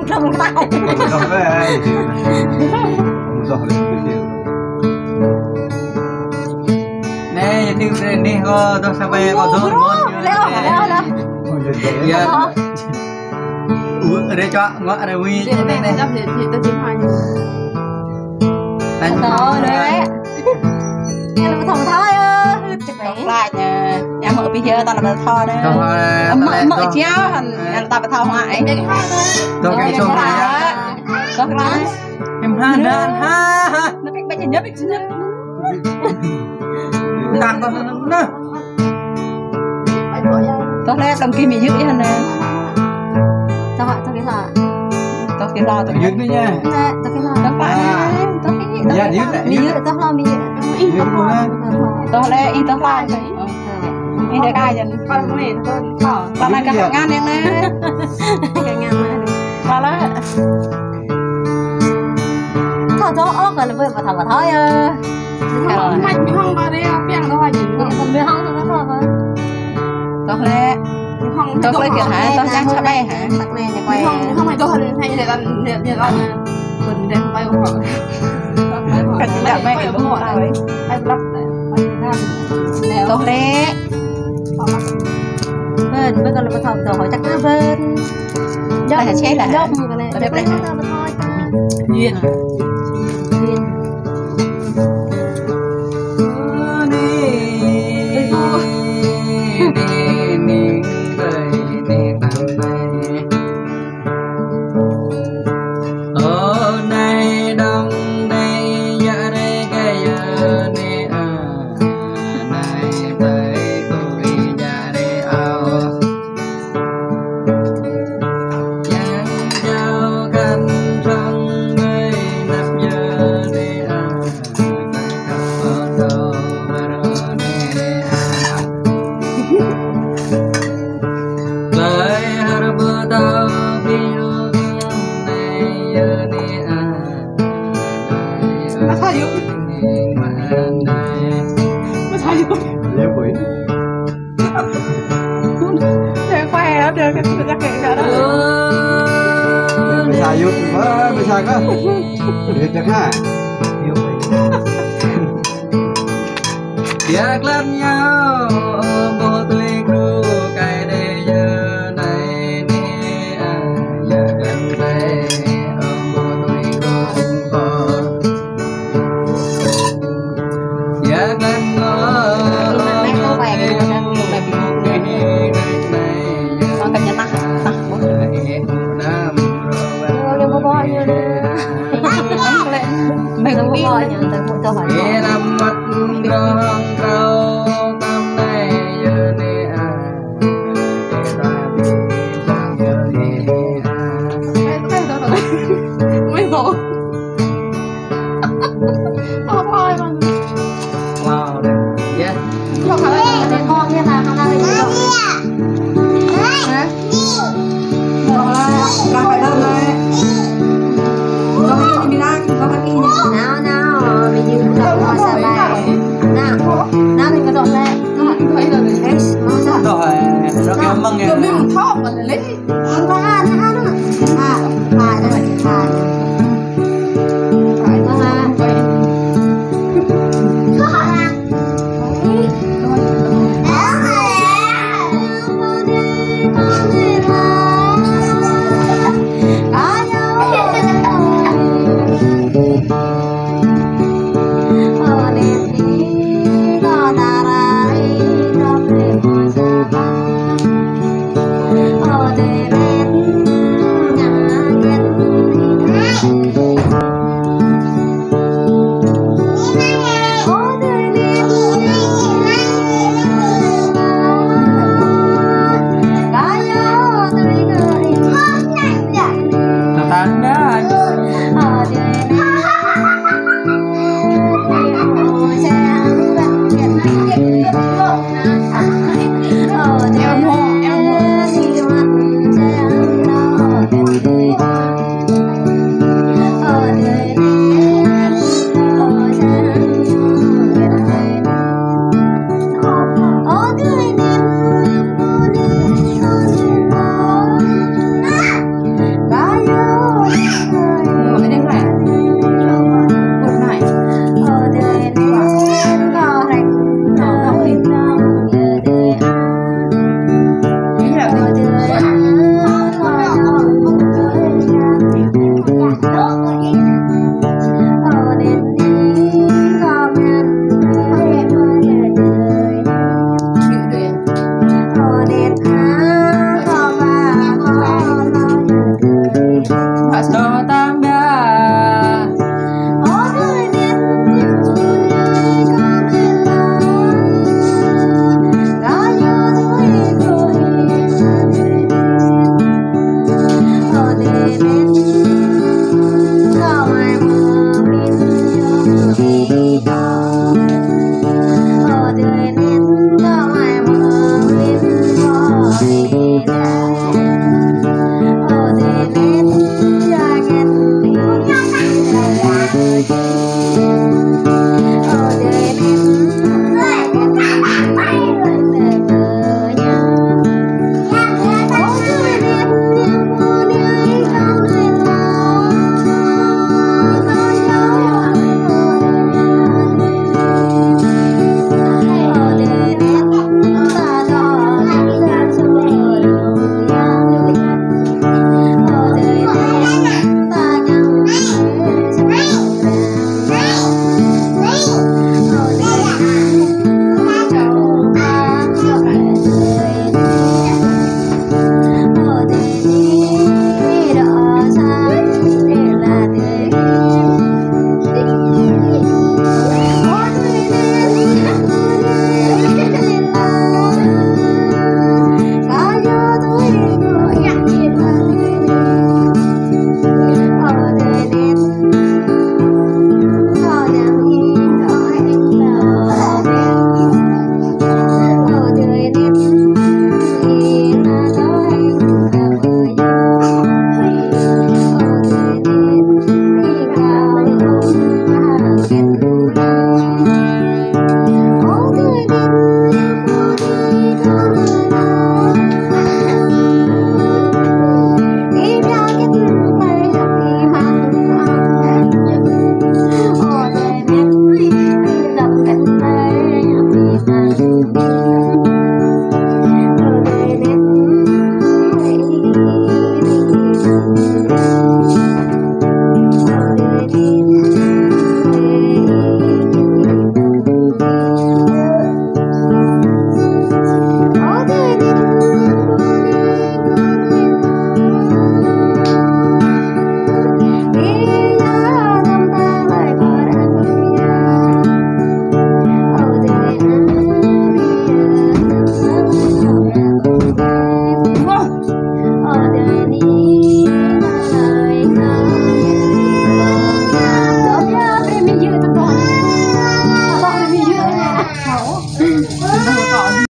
Không tay. Không với ai. Rồi nè tiêu nè có tôi sao về có tôi muốn dạ ở đây cho ngõ ở đây uy thì tôi chỉ hỏi anh đó đấy nghe nó thòng thôi lại em ở bây giờ tao là thò đấy mở chéo thành tao phải thò ngoại tôi cái số này có cái em ha nó biết bây giờ nhớ biết nhớ tặng con nó tôi lấy đồng kim bị dứt hơn nè tao cái là tôi cái lo tôi dứt đi nha tao cái lo tôi phải dạ dứt lại mi dứt tao lo mi tôi lấy in tôi lo in để cài dần con này tao lại cả ngàn đen nè cái ngàn này tao lấy thọ cho ốc rồi vừa vào thằng vào thôi mạnh không bao đây piang đâu hay gì còn biết không nó thọ rồi tôi lấy tôi lấy kiểu hả tôi đang cho bay hả tắc này nhà quay không phải tôi hình hay là mình đem bay vào cái gì là bay đúng rồi bay lắp tôi lấy bên còn là một thằng rồi chắc nó bên là chế là dông cái này đẹp đấy thôi duyên Sayur quá, bisa kan? Lihat jangan. Việc lẫn nhau vô tùy cru cái đây giờ này nè giờ gần đây vô tùy cru có việc lẫn nhau mình không có nhận từ một câu hỏi năm mắt